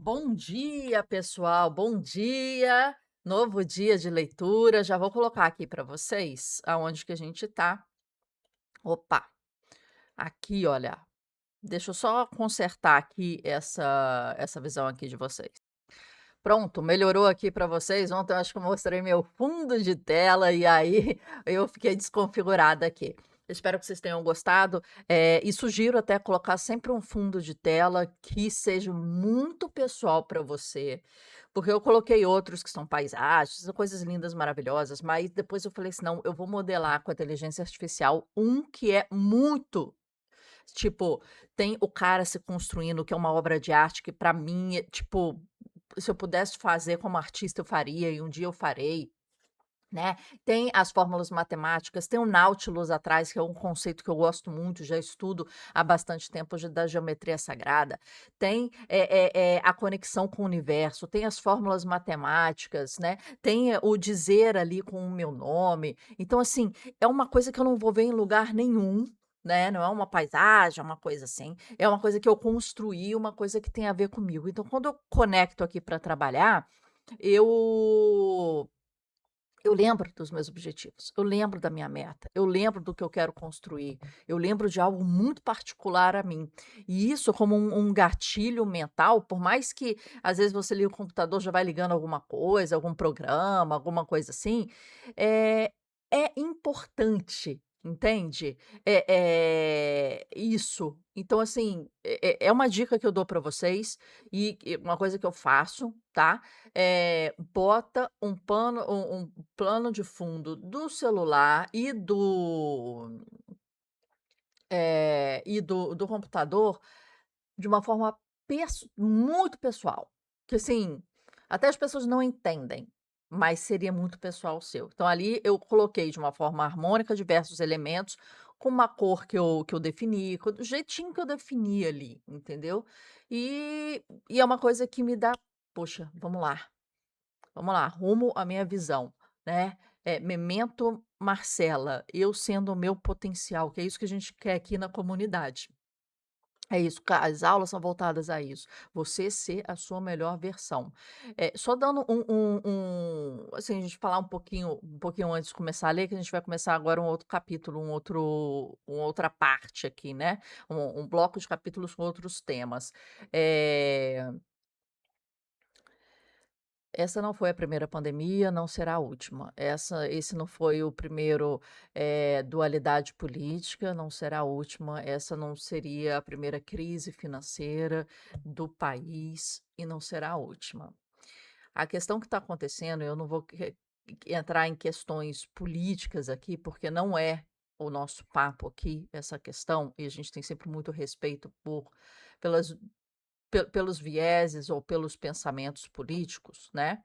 Bom dia, pessoal. Bom dia. Novo dia de leitura. Já vou colocar aqui para vocês aonde que a gente tá. Opa, aqui, olha. Deixa eu só consertar aqui essa visão aqui de vocês. Pronto, melhorou aqui para vocês. Ontem eu acho que eu mostrei meu fundo de tela e aí eu fiquei desconfigurada aqui. Espero que vocês tenham gostado, e sugiro até colocar sempre um fundo de tela que seja muito pessoal para você, porque eu coloquei outros que são paisagens, são coisas lindas, maravilhosas, mas depois eu falei assim: "Não, eu vou modelar com a inteligência artificial um que é muito". Tipo, tem o cara se construindo, que é uma obra de arte que para mim é, tipo, se eu pudesse fazer como artista eu faria e um dia eu farei, né. Tem as fórmulas matemáticas, tem o Nautilus atrás, que é um conceito que eu gosto muito, já estudo há bastante tempo da geometria sagrada. Tem, a conexão com o universo, tem as fórmulas matemáticas, né, tem o dizer ali com o meu nome. Então, assim, é uma coisa que eu não vou ver em lugar nenhum, né, não é uma paisagem, é uma coisa assim, é uma coisa que eu construí, uma coisa que tem a ver comigo. Então, quando eu conecto aqui para trabalhar, eu eu lembro dos meus objetivos, eu lembro da minha meta, eu lembro do que eu quero construir, eu lembro de algo muito particular a mim. E isso como um gatilho mental, por mais que às vezes você liga o computador, já vai ligando alguma coisa, algum programa, alguma coisa assim, é é importante, entende? Isso. Então assim, é uma dica que eu dou para vocês e uma coisa que eu faço, tá? Bota um plano de fundo do celular e do computador de uma forma muito pessoal, que assim, até as pessoas não entendem, mas seria muito pessoal seu. Então ali eu coloquei de uma forma harmônica diversos elementos, com uma cor que eu defini, do jeitinho que eu defini ali, entendeu. E é uma coisa que me dá: "Poxa, vamos lá, rumo à minha visão, né, memento Marcela, eu sendo o meu potencial", que é isso que a gente quer aqui na comunidade. É isso, as aulas são voltadas a isso, você ser a sua melhor versão. Só dando assim, a gente falar um pouquinho antes de começar a ler, que a gente vai começar agora um outro capítulo, uma outra parte aqui, né, um bloco de capítulos com outros temas. Eh Essa não foi a primeira pandemia, não será a última. Esse não foi o primeiro, dualidade política, não será a última. Essa não seria a primeira crise financeira do país e não será a última. A questão que está acontecendo, eu não vou entrar em questões políticas aqui, porque não é o nosso papo aqui, essa questão, e a gente tem sempre muito respeito pelas, pelos vieses ou pelos pensamentos políticos, né?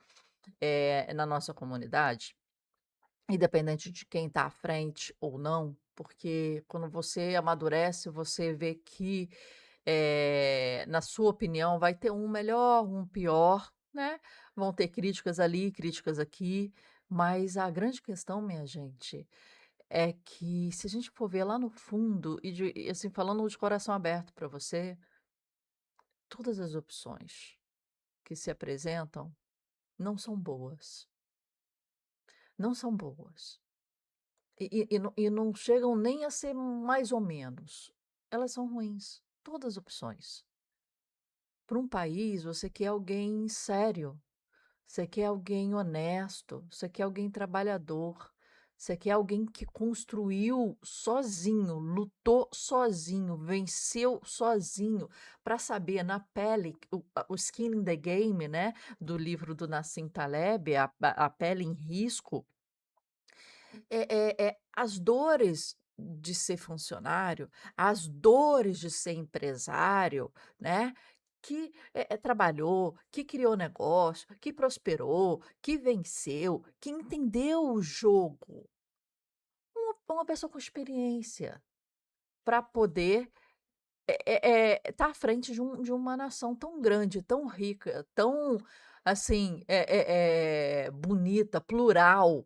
Na nossa comunidade, independente de quem está à frente ou não, porque quando você amadurece, você vê que, na sua opinião, vai ter um melhor, um pior, né? Vão ter críticas ali, críticas aqui, mas a grande questão, minha gente, é que se a gente for ver lá no fundo, e assim, falando de coração aberto para você, todas as opções que se apresentam não são boas, não são boas. E não chegam nem a ser mais ou menos, elas são ruins, todas as opções. Para um país, você quer alguém sério, você quer alguém honesto, você quer alguém trabalhador, você quer alguém que construiu sozinho, lutou sozinho, venceu sozinho, para saber na pele, o skin in the game, né, do livro do Nassim Taleb, a pele em risco. As dores de ser funcionário, as dores de ser empresário, né, que, trabalhou, que criou negócio, que prosperou, que venceu, que entendeu o jogo. Uma pessoa com experiência para poder, estar à frente de uma nação tão grande, tão rica, tão, assim, bonita, plural,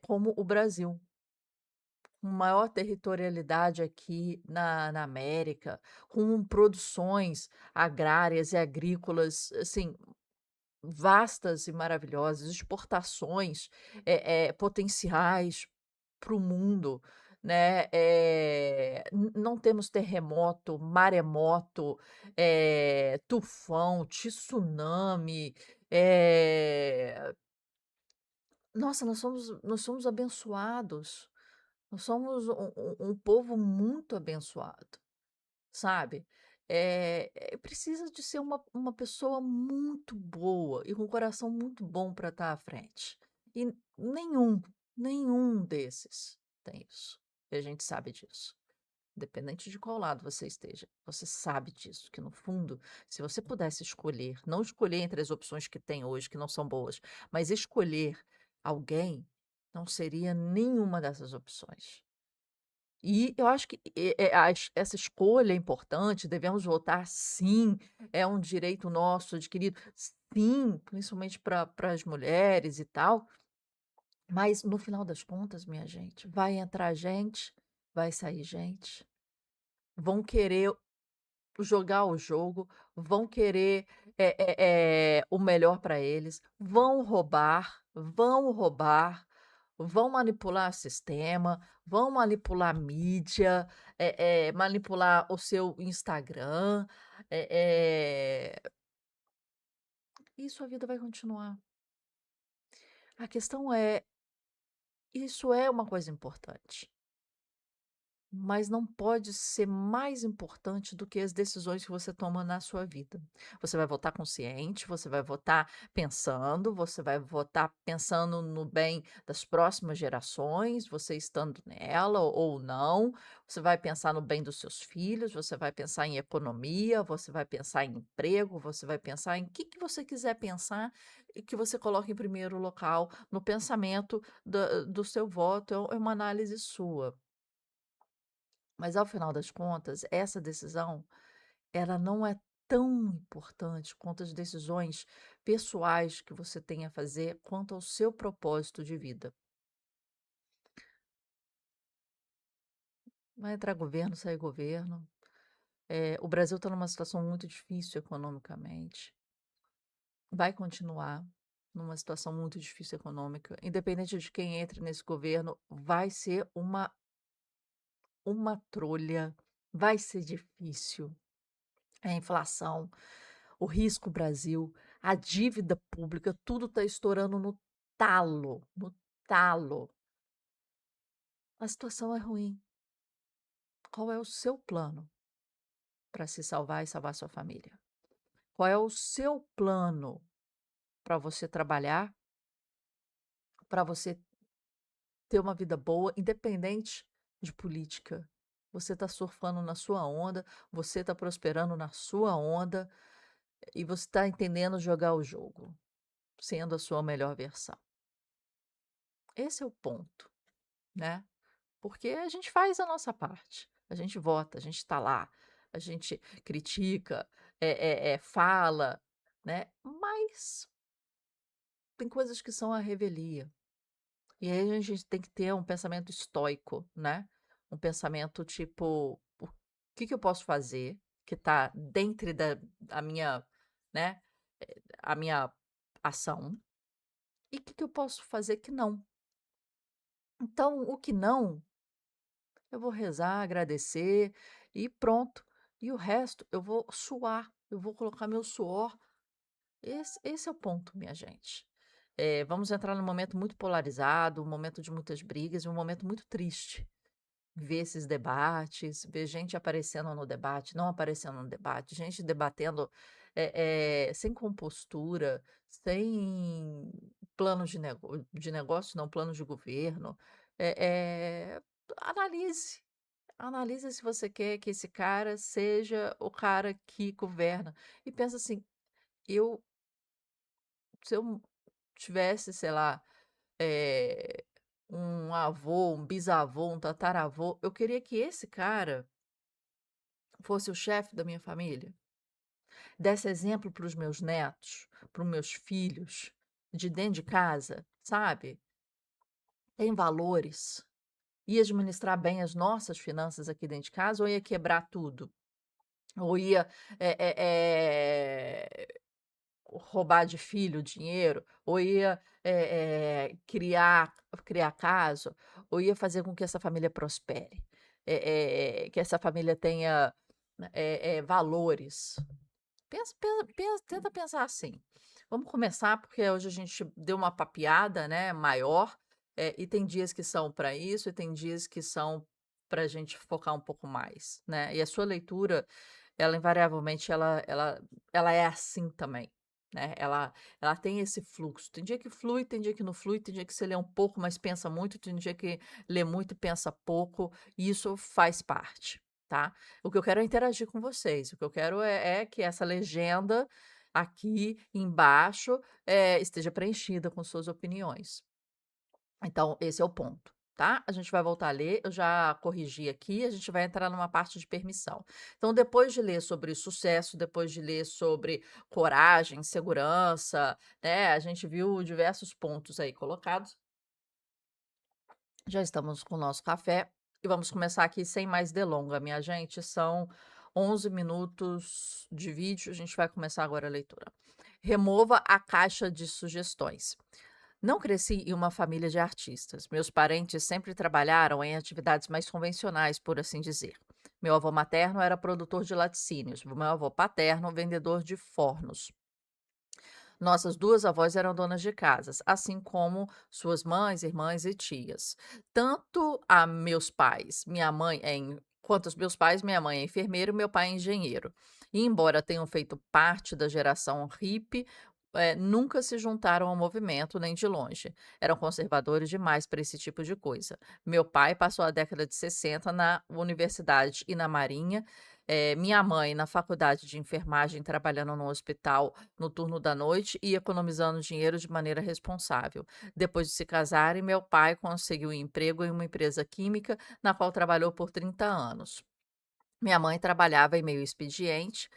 como o Brasil. com maior territorialidade aqui na América, com produções agrárias e agrícolas, assim, vastas e maravilhosas, exportações, potenciais para o mundo, né, não temos terremoto, maremoto, tufão, tsunami, nossa, nós somos abençoados, nós somos um povo muito abençoado. Sabe? Precisa de ser uma pessoa muito boa e com um coração muito bom para estar à frente. E nenhum desses tem isso. E a gente sabe disso. Independente de qual lado você esteja, você sabe disso, que no fundo, se você pudesse escolher, não escolher entre as opções que tem hoje, que não são boas, mas escolher alguém, não seria nenhuma dessas opções. E eu acho que essa escolha é importante, devemos votar sim, é um direito nosso adquirido, sim, principalmente para as mulheres e tal, mas no final das contas, minha gente, vai entrar gente, vai sair gente, vão querer jogar o jogo, vão querer, o melhor para eles, vão manipular o sistema, vão manipular a mídia, manipular o seu Instagram, e sua vida vai continuar. A questão é, isso é uma coisa importante. Mas não pode ser mais importante do que as decisões que você toma na sua vida. Você vai votar consciente, você vai votar pensando, você vai votar pensando no bem das próximas gerações, você estando nela ou não. Você vai pensar no bem dos seus filhos, você vai pensar em economia, você vai pensar em emprego, você vai pensar em que você quiser pensar e que você coloque em primeiro local no pensamento do seu voto. É uma análise sua. Mas ao final das contas, essa decisão, ela não é tão importante quanto as decisões pessoais que você tem a fazer quanto ao seu propósito de vida. Vai entrar governo, sair governo. O Brasil está numa situação muito difícil economicamente. Vai continuar numa situação muito difícil econômica. Independente de quem entre nesse governo, vai ser uma trolha, vai ser difícil. A inflação, o risco Brasil, a dívida pública, tudo está estourando no talo, no talo. A situação é ruim. Qual é o seu plano para se salvar e salvar sua família? Qual é o seu plano para você trabalhar, para você ter uma vida boa, independente de política? Você está surfando na sua onda, você está prosperando na sua onda e você está entendendo jogar o jogo, sendo a sua melhor versão. Esse é o ponto, né? Porque a gente faz a nossa parte, a gente vota, a gente está lá, a gente critica, fala, né, mas tem coisas que são a revelia. E aí a gente tem que ter um pensamento estoico, né, um pensamento tipo: "O que eu posso fazer que está dentro da minha, né, a minha ação, e o que eu posso fazer que não?". Então o que não eu vou rezar, agradecer e pronto. E o resto eu vou suar, eu vou colocar meu suor. Esse é o ponto, minha gente. Vamos entrar num momento muito polarizado, um momento de muitas brigas e um momento muito triste. Ver esses debates, ver gente aparecendo no debate, não aparecendo no debate, gente debatendo sem compostura, sem planos de negócio, não, planos de governo. Analise. Analisa se você quer que esse cara seja o cara que governa. E pensa assim, eu se eu tivesse, sei lá, eh, um avô, um bisavô, um tataravô, eu queria que esse cara fosse o chefe da minha família, desse exemplo para os meus netos, para os meus filhos, de dentro de casa, sabe? Tem valores. ia administrar bem as nossas finanças aqui dentro de casa ou ia quebrar tudo? Ou ia, eh eh roubar de filho dinheiro, ou ia, criar caso, ou ia fazer com que essa família prospere, que essa família tenha, valores. Tenta pensar assim. Vamos começar, porque hoje a gente deu uma papeada, né, maior, e tem dias que são para isso e tem dias que são para a gente focar um pouco mais, né. E a sua leitura, ela invariavelmente ela é assim também, né, ela tem esse fluxo. Tem dia que flui, tem dia que não flui, tem dia que você lê um pouco, mas pensa muito, tem dia que lê muito e pensa pouco, e isso faz parte, tá. O que eu quero é interagir com vocês, o que eu quero é que essa legenda aqui embaixo, esteja preenchida com suas opiniões. Então esse é o ponto, tá. A gente vai voltar a ler, eu já corrigi aqui, a gente vai entrar numa parte de permissão. Então depois de ler sobre sucesso, depois de ler sobre coragem, segurança, né, a gente viu diversos pontos aí colocados. Já estamos com o nosso café e vamos começar aqui sem mais delonga, minha gente. São 11 minutos de vídeo, a gente vai começar agora a leitura. Remova a caixa de sugestões. Não cresci em uma família de artistas. Meus parentes sempre trabalharam em atividades mais convencionais, por assim dizer. Meu avô materno era produtor de laticínios, meu avô paterno, vendedor de fornos. Nossas duas avós eram donas de casas, assim como suas mães, irmãs e tias. Tanto a meus pais, minha mãe quanto os meus pais, minha mãe é enfermeira e meu pai é engenheiro. E embora tenham feito parte da geração hippie, nunca se juntaram ao movimento nem de longe. Eram conservadores demais para esse tipo de coisa. Meu pai passou a década de 60 na universidade e na marinha. Minha mãe na faculdade de enfermagem, trabalhando no hospital no turno da noite e economizando dinheiro de maneira responsável. Depois de se casarem, meu pai conseguiu um emprego em uma empresa química, na qual trabalhou por 30 anos. Minha mãe trabalhava em meio expediente,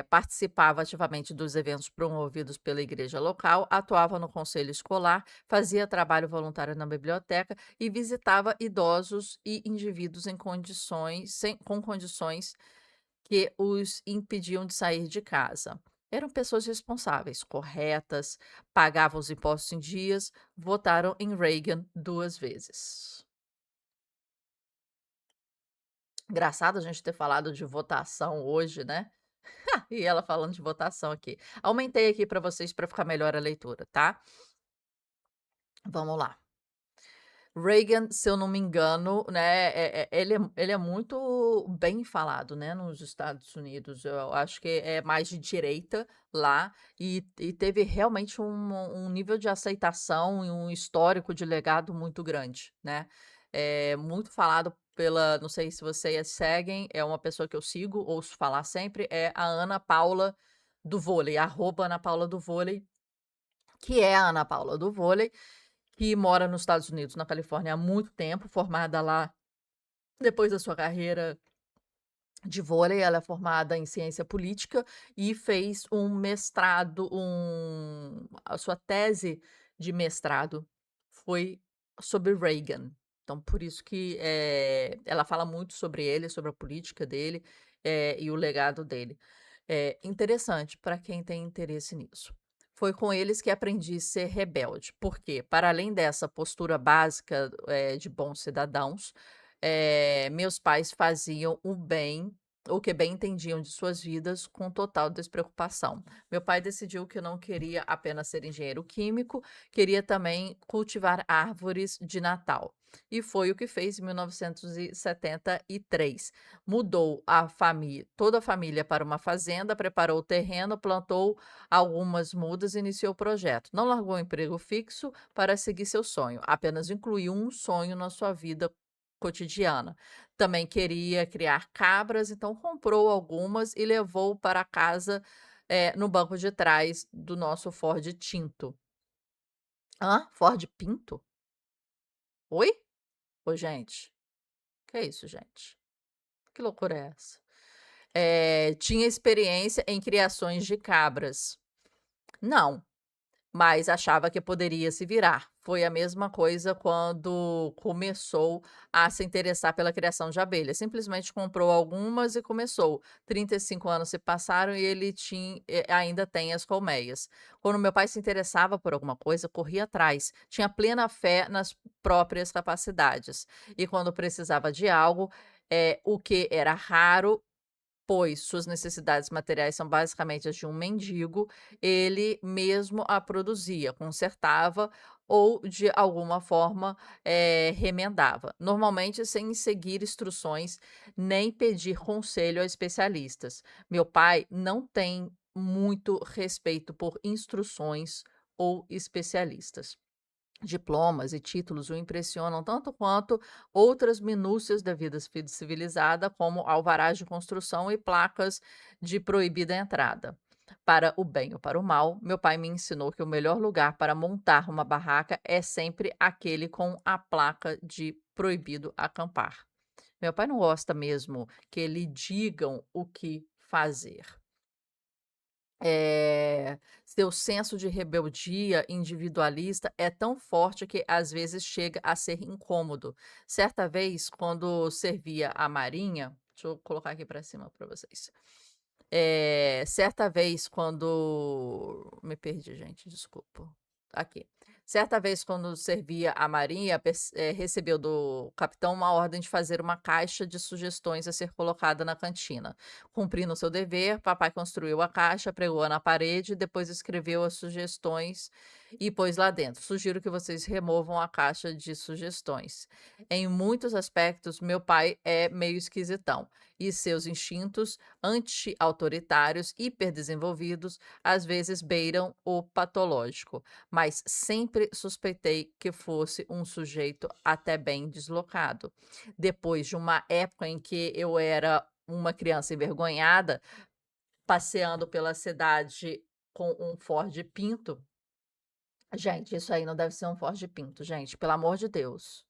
participava ativamente dos eventos promovidos pela igreja local, atuava no conselho escolar, fazia trabalho voluntário na biblioteca e visitava idosos e indivíduos com condições que os impediam de sair de casa. Eram pessoas responsáveis, corretas, pagavam os impostos em dias, votaram em Reagan 2 vezes. Engraçado a gente ter falado de votação hoje, né. E ela falando de votação aqui. Aumentei aqui para vocês para ficar melhor a leitura, tá. Vamos lá. Reagan, se eu não me engano, né, ele é muito bem falado, né, nos Estados Unidos. Eu acho que é mais de direita lá e teve realmente um nível de aceitação e um histórico de legado muito grande, né. É muito falado pela não sei se vocês seguem, é uma pessoa que eu sigo, ouço falar sempre, é a Ana Paula do vôlei, @Ana Paula do vôlei, que é a Ana Paula do vôlei, que mora nos Estados Unidos, na Califórnia, há muito tempo, formada lá depois da sua carreira de vôlei, ela é formada em ciência política e fez um mestrado, a sua tese de mestrado foi sobre Reagan. Então, por isso que, ela fala muito sobre ele, sobre a política dele, e o legado dele. É interessante para quem tem interesse nisso. Foi com eles que aprendi a ser rebelde, porque, para além dessa postura básica, de bons cidadãos, meus pais faziam o que bem entendiam de suas vidas com total despreocupação. Meu pai decidiu que não queria apenas ser engenheiro químico, queria também cultivar árvores de Natal. E foi o que fez em 1973. Mudou toda a família para uma fazenda, preparou o terreno, plantou algumas mudas e iniciou o projeto. Não largou o emprego fixo para seguir seu sonho, apenas incluiu um sonho na sua vida cotidiana. Também queria criar cabras, então comprou algumas e levou para casa, no banco de trás do nosso Ford Tinto. Hã? Ford Pinto? Oi? Ô gente, que é isso gente? Que loucura é essa? Tinha experiência em criações de cabras. Não, mas achava que poderia se virar. foi a mesma coisa quando começou a se interessar pela criação de abelhas. Simplesmente comprou algumas e começou. 35 anos se passaram e ele ainda tem as colmeias. Quando meu pai se interessava por alguma coisa, corria atrás, tinha plena fé nas próprias capacidades. E quando precisava de algo, o que era raro, pois suas necessidades materiais são basicamente as de um mendigo, ele mesmo a produzia, consertava ou de alguma forma, remendava, normalmente sem seguir instruções nem pedir conselho a especialistas. Meu pai não tem muito respeito por instruções ou especialistas. Diplomas e títulos o impressionam tanto quanto outras minúcias da vida civilizada, como alvarás de construção e placas de proibida entrada. Para o bem ou para o mal, meu pai me ensinou que o melhor lugar para montar uma barraca é sempre aquele com a placa de proibido acampar. Meu pai não gosta mesmo que lhe digam o que fazer. Seu senso de rebeldia individualista é tão forte que às vezes chega a ser incômodo. Certa vez, quando servia a marinha, deixa eu colocar aqui para cima para vocês. Certa vez, quando me perdi, gente, desculpa. Aqui. Certa vez, quando servia a marinha, recebeu do capitão uma ordem de fazer uma caixa de sugestões a ser colocada na cantina. Cumprindo seu dever, papai construiu a caixa, pregou-a na parede, depois escreveu as sugestões e pôs lá dentro. Sugiro que vocês removam a caixa de sugestões. Em muitos aspectos, meu pai é meio esquisitão e seus instintos anti-autoritários, hiperdesenvolvidos, às vezes beiram o patológico, mas sempre suspeitei que fosse um sujeito até bem deslocado. Depois de uma época em que eu era uma criança envergonhada, passeando pela cidade com um Ford Pinto. Gente, isso aí não deve ser um Ford Pinto, gente, pelo amor de Deus.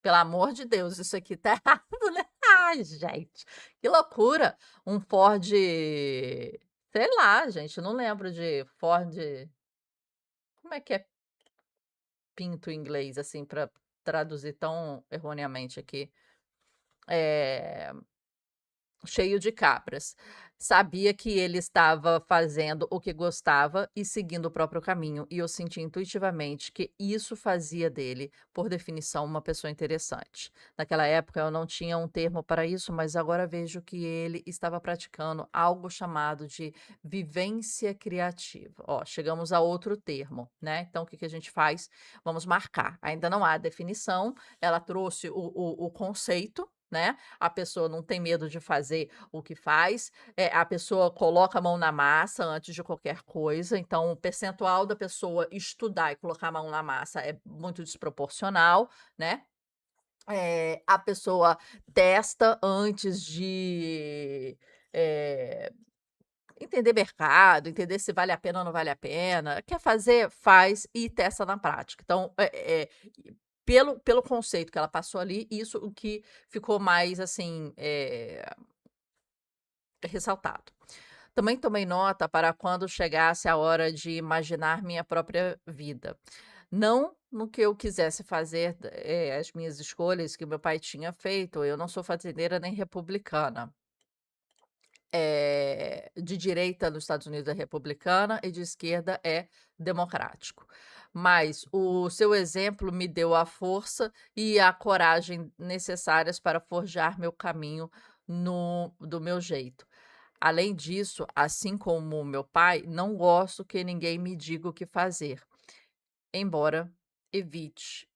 Pelo amor de Deus, isso aqui tá errado, né. Ai, gente, que loucura. Um Ford, sei lá, gente, eu não lembro de Ford, como é que é Pinto em inglês, assim, para traduzir tão erroneamente aqui? Eh Cheio de cabras. Sabia que ele estava fazendo o que gostava e seguindo o próprio caminho, e eu senti intuitivamente que isso fazia dele, por definição, uma pessoa interessante. Naquela época eu não tinha um termo para isso, mas agora vejo que ele estava praticando algo chamado de vivência criativa. Ó, chegamos a outro termo, né? Então o que que a gente faz? Vamos marcar. Ainda não há definição, ela trouxe o conceito, né? A pessoa não tem medo de fazer o que faz, a pessoa coloca a mão na massa antes de qualquer coisa, então o percentual da pessoa estudar e colocar a mão na massa é muito desproporcional, né. A pessoa testa antes de, eh, entender mercado, entender se vale a pena ou não vale a pena. Quer fazer, faz e testa na prática. Então, pelo conceito que ela passou ali, isso o que ficou mais, assim, ressaltado. Também tomei nota para quando chegasse a hora de imaginar minha própria vida. Não no que eu quisesse fazer, as minhas escolhas que meu pai tinha feito, eu não sou fazendeira nem republicana. De direita nos Estados Unidos é republicana e de esquerda é democrático. Mas o seu exemplo me deu a força e a coragem necessárias para forjar meu caminho do meu jeito. Além disso, assim como meu pai, não gosto que ninguém me diga o que fazer, embora evite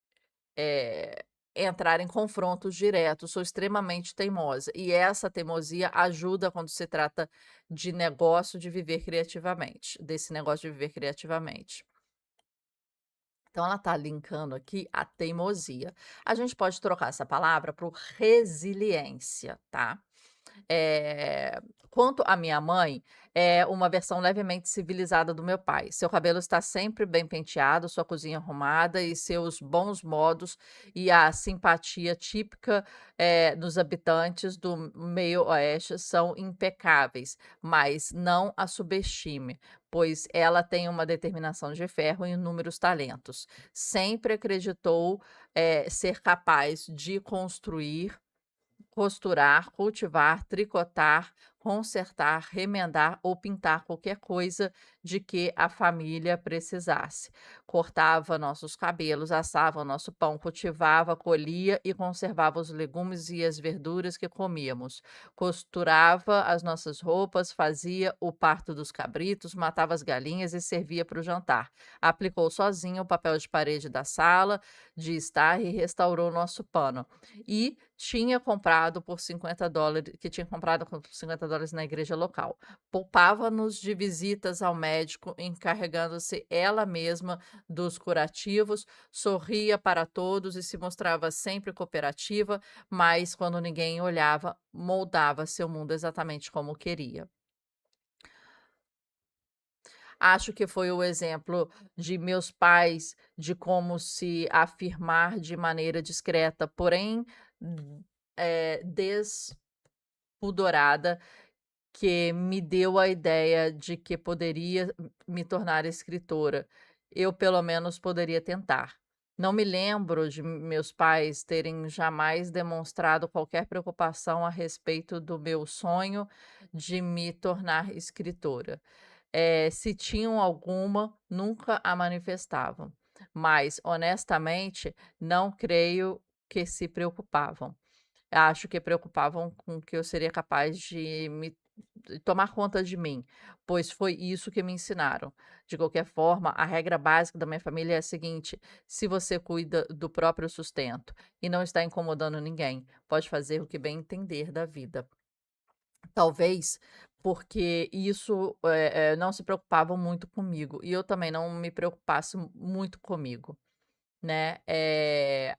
entrar em confrontos diretos, sou extremamente teimosa, e essa teimosia ajuda quando se trata de negócio de viver criativamente, desse negócio de viver criativamente. Então ela está linkando aqui a teimosia. A gente pode trocar essa palavra por resiliência, tá? Eh, Quanto à minha mãe, é uma versão levemente civilizada do meu pai. Seu cabelo está sempre bem penteado, sua cozinha arrumada e seus bons modos e a simpatia típica, dos habitantes do meio-oeste são impecáveis, mas não a subestime, pois ela tem uma determinação de ferro e inúmeros talentos. Sempre acreditou, ser capaz de construir, costurar, cultivar, tricotar, consertar, remendar ou pintar qualquer coisa de que a família precisasse. Cortava nossos cabelos, assava nosso pão, cultivava, colhia e conservava os legumes e as verduras que comíamos. Costurava as nossas roupas, fazia o parto dos cabritos, matava as galinhas e servia para o jantar. Aplicou sozinha o papel de parede da sala de estar e restaurou nosso pano. E tinha comprado por $50, que tinha comprado por $50 na igreja local. Poupava-nos de visitas ao médico, encarregando-se ela mesma dos curativos, sorria para todos e se mostrava sempre cooperativa, mas quando ninguém olhava, moldava seu mundo exatamente como queria. Acho que foi o exemplo de meus pais de como se afirmar de maneira discreta, porém, hum, despudorada, que me deu a ideia de que poderia me tornar escritora. Eu, pelo menos, poderia tentar. Não me lembro de meus pais terem jamais demonstrado qualquer preocupação a respeito do meu sonho de me tornar escritora. Se tinham alguma, nunca a manifestavam, mas honestamente não creio que se preocupavam. Acho que preocupavam com que eu seria capaz de tomar conta de mim, pois foi isso que me ensinaram. De qualquer forma, a regra básica da minha família é a seguinte: se você cuida do próprio sustento e não está incomodando ninguém, pode fazer o que bem entender da vida. Talvez porque isso, não se preocupavam muito comigo e eu também não me preocupasse muito comigo, né.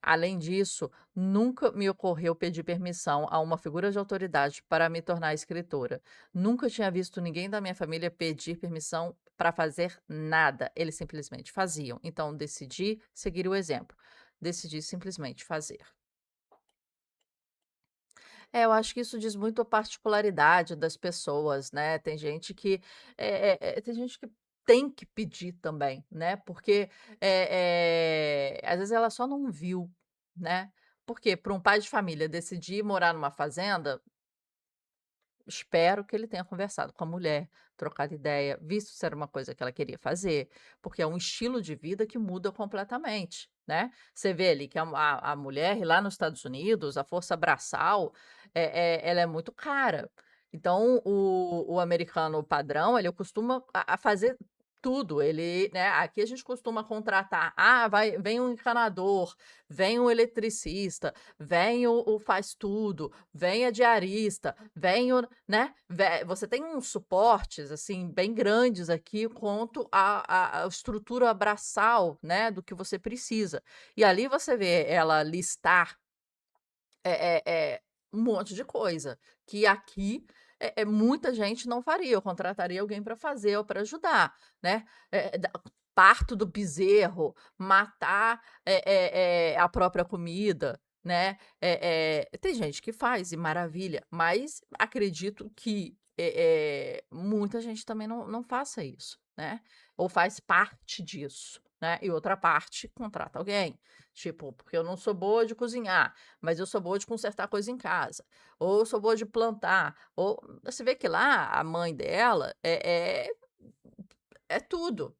Além disso, nunca me ocorreu pedir permissão a uma figura de autoridade para me tornar escritora. Nunca tinha visto ninguém da minha família pedir permissão para fazer nada, eles simplesmente faziam. Então decidi seguir o exemplo, decidi simplesmente fazer. Eu acho que isso diz muito a particularidade das pessoas, né. Tem gente que tem que pedir também, né, porque, às vezes ela só não viu, né. Porque para um pai de família decidir morar numa fazenda, espero que ele tenha conversado com a mulher, trocado ideia, visto se era uma coisa que ela queria fazer, porque é um estilo de vida que muda completamente, né. Você vê ali que a mulher lá nos Estados Unidos, a força braçal, ela é muito cara. Então o americano padrão, ele costuma a fazer tudo, ele, né, aqui a gente costuma contratar, vem um encanador, vem um eletricista, vem o faz tudo, vem a diarista, vem o, né, você tem uns suportes, assim, bem grandes aqui quanto a estrutura braçal, né, do que você precisa. E ali você vê ela listar um monte de coisa, que aqui, muita gente não faria, eu contrataria alguém para fazer ou para ajudar, né. Da parto do bezerro, matar, a própria comida, né. Tem gente que faz e maravilha, mas acredito que, muita gente também não faça isso, né, ou faz parte disso, né, e outra parte contrata alguém. Tipo, porque eu não sou boa de cozinhar, mas eu sou boa de consertar coisa em casa, ou eu sou boa de plantar, ou você vê que lá a mãe dela é tudo,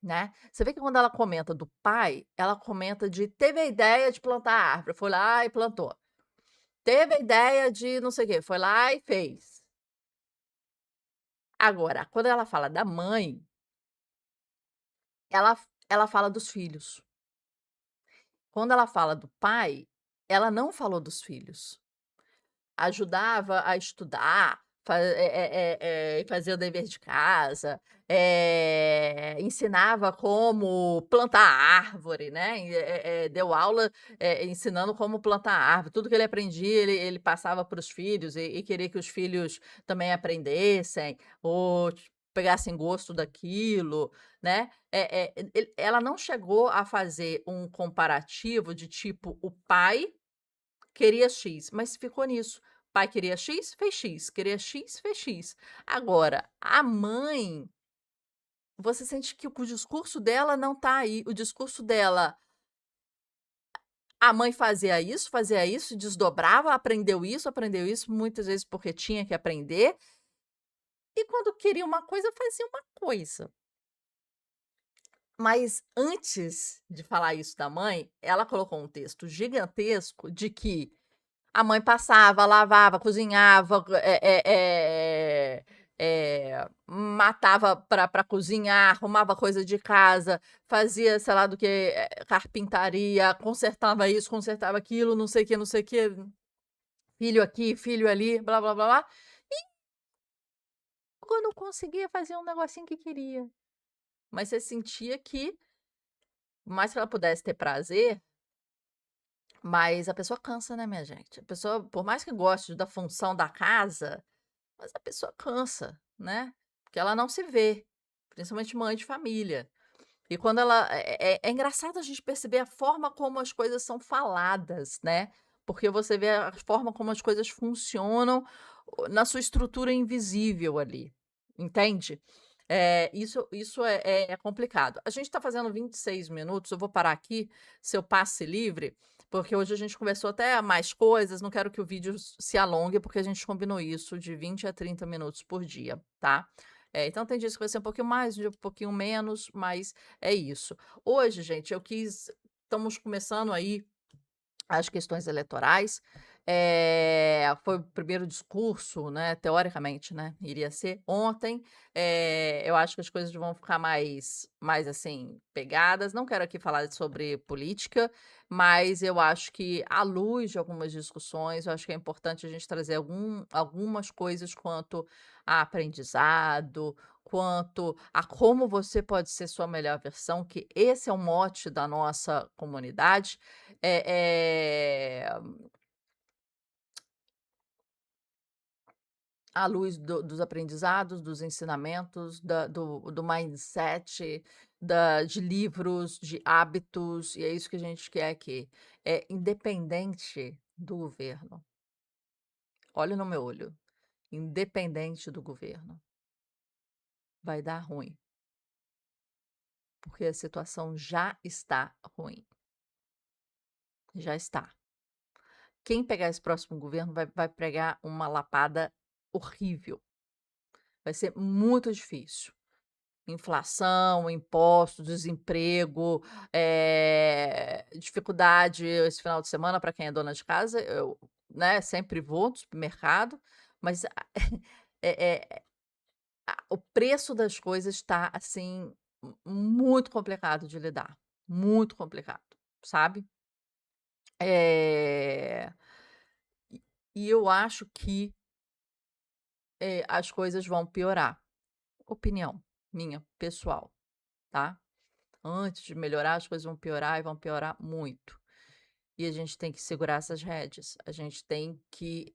né. Você vê que quando ela comenta do pai, ela comenta de teve a ideia de plantar árvore, foi lá e plantou. Teve a ideia de não sei o quê, foi lá e fez. Agora, quando ela fala da mãe, ela fala dos filhos. Quando ela fala do pai, ela não falou dos filhos. Ajudava a estudar, fazia o dever de casa, ensinava como plantar árvore, né, deu aula, ensinando como plantar árvore. Tudo que ele aprendia, ele passava para os filhos e queria que os filhos também aprendessem ou pegassem gosto daquilo, né. Ela não chegou a fazer um comparativo de tipo, o pai queria X, mas ficou nisso. Pai queria X, fez X, queria X, fez X. Agora, a mãe, você sente que o discurso dela não tá aí, o discurso dela, a mãe fazia isso, desdobrava, aprendeu isso, muitas vezes porque tinha que aprender, e quando queria uma coisa, fazia uma coisa. Mas antes de falar isso da mãe, ela colocou um texto gigantesco de que a mãe passava, lavava, cozinhava, matava para cozinhar, arrumava coisa de casa, fazia sei lá do que, carpintaria, consertava isso, consertava aquilo, não sei o quê, filho aqui, filho ali, blá, blá, blá, blá. Quando conseguia fazer um negocinho que queria. Mas você sentia que, por mais que ela pudesse ter prazer, mas a pessoa cansa, né, minha gente? A pessoa, por mais que goste da função da casa, mas a pessoa cansa, né, porque ela não se vê, principalmente mãe de família. E quando ela é engraçado a gente perceber a forma como as coisas são faladas, né, porque você vê a forma como as coisas funcionam na sua estrutura invisível ali, entende? Isso é complicado. A gente está fazendo 26 minutos, eu vou parar aqui, seu passe livre, porque hoje a gente conversou até mais coisas, não quero que o vídeo se alongue, porque a gente combinou isso de 20 a 30 minutos por dia, tá? Então tem dias que vai ser um pouquinho mais, um dia um pouquinho menos, mas é isso. Hoje, gente, estamos começando aí as questões eleitorais, foi o primeiro discurso, né, teoricamente, né, iria ser ontem. Eu acho que as coisas vão ficar mais, assim, pegadas. Não quero aqui falar sobre política, mas eu acho que, à luz de algumas discussões, eu acho que é importante a gente trazer algumas coisas quanto a aprendizado, quanto a como você pode ser sua melhor versão, que esse é o mote da nossa comunidade. Eh eh, à luz dos aprendizados, dos ensinamentos, do mindset, de livros, de hábitos, e é isso que a gente quer aqui. É independente do governo, olha no meu olho, independente do governo, vai dar ruim, porque a situação já está ruim, já está. Quem pegar esse próximo governo vai pegar uma lapada horrível, vai ser muito difícil. Inflação, impostos, desemprego, dificuldade esse final de semana para quem é dona de casa, eu, né, sempre vou no supermercado, mas eh o preço das coisas está, assim, muito complicado de lidar, muito complicado, sabe. Eh, e eu acho que, as coisas vão piorar. Opinião minha, pessoal, tá. Antes de melhorar, as coisas vão piorar e vão piorar muito. E a gente tem que segurar essas rédeas. A gente tem que,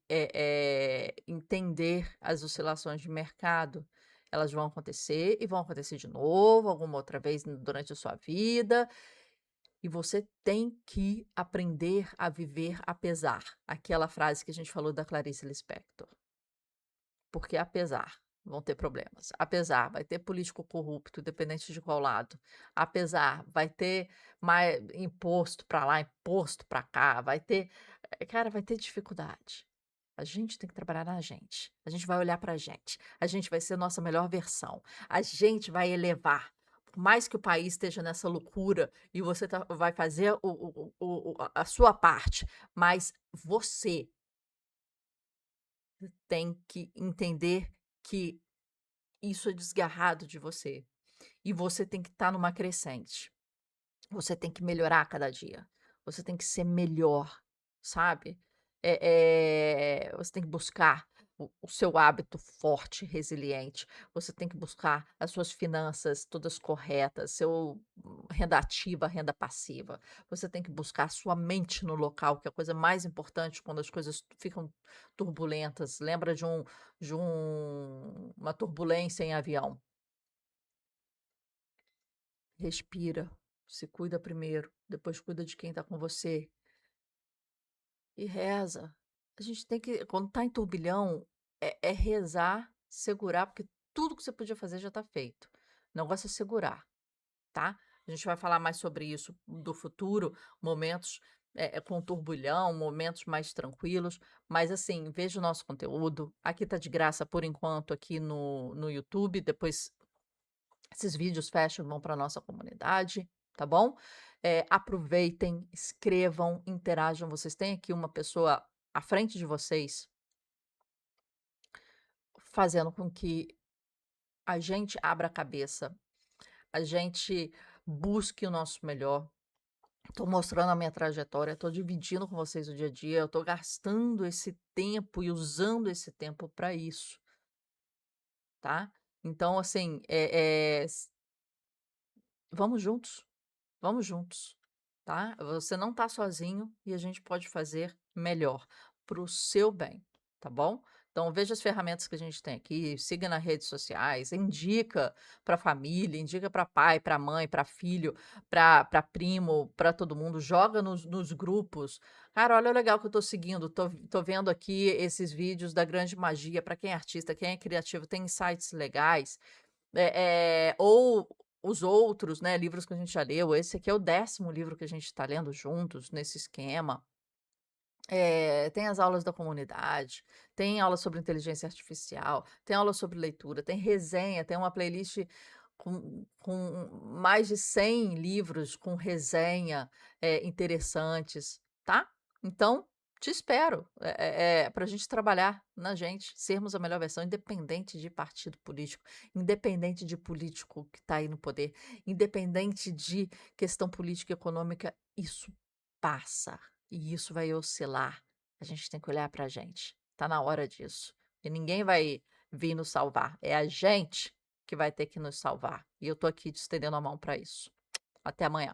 entender as oscilações de mercado. Elas vão acontecer e vão acontecer de novo, alguma outra vez durante a sua vida. E você tem que aprender a viver apesar. Aquela frase que a gente falou da Clarice Lispector. Porque apesar, vão ter problemas. Apesar, vai ter político corrupto, independente de qual lado. Apesar, vai ter mais imposto para lá, imposto para cá, vai ter, cara, vai ter dificuldade. A gente tem que trabalhar na gente. A gente vai olhar para a gente. A gente vai ser a nossa melhor versão. A gente vai elevar. Por mais que o país esteja nessa loucura e você vai fazer a sua parte, mas você tem que entender que isso é desgarrado de você. E você tem que estar numa crescente. Você tem que melhorar a cada dia. Você tem que ser melhor, sabe? Você tem que buscar. o seu hábito forte, resiliente. Você tem que buscar as suas finanças todas corretas, seu renda ativa, renda passiva. Você tem que buscar a sua mente no local, que é a coisa mais importante quando as coisas ficam turbulentas. Lembra uma turbulência em avião. Respira, se cuida primeiro, depois cuida de quem está com você e reza. A gente tem que, quando está em turbilhão, é rezar, segurar, porque tudo que você podia fazer já está feito. O negócio é segurar, tá? A gente vai falar mais sobre isso do futuro, momentos com turbulhão, momentos mais tranquilos, mas assim, veja o nosso conteúdo. Aqui tá de graça por enquanto aqui no YouTube, depois esses vídeos fecham, vão para nossa comunidade, tá bom? Aproveitem, escrevam, interajam. Vocês têm aqui uma pessoa à frente de vocês, fazendo com que a gente abra a cabeça, a gente busque o nosso melhor. Estou mostrando a minha trajetória, estou dividindo com vocês o dia a dia, eu estou gastando esse tempo e usando esse tempo para isso, tá? Então, assim, vamos juntos. Vamos juntos, tá? Você não tá sozinho e a gente pode fazer melhor para o seu bem, tá bom? Então veja as ferramentas que a gente tem aqui, siga nas redes sociais, indica para família, indica para pai, para mãe, para filho, para primo, para todo mundo, joga nos grupos. Cara, olha o legal que eu tô seguindo, tô vendo aqui esses vídeos da grande magia para quem é artista, quem é criativo, tem insights legais. Ou os outros, né, livros que a gente já leu, esse aqui é o 10º livro que a gente está lendo juntos nesse esquema. Tem as aulas da comunidade, tem aula sobre inteligência artificial, tem aula sobre leitura, tem resenha, tem uma playlist com mais de 100 livros com resenha, interessantes, tá? Então, te espero, pra gente trabalhar na gente, sermos a melhor versão, independente de partido político, independente de político que está aí no poder, independente de questão política e econômica, isso passa. E isso vai oscilar. A gente tem que olhar pra gente. Tá na hora disso. E ninguém vai vir nos salvar. É a gente que vai ter que nos salvar. E eu tô aqui te estendendo a mão para isso. Até amanhã.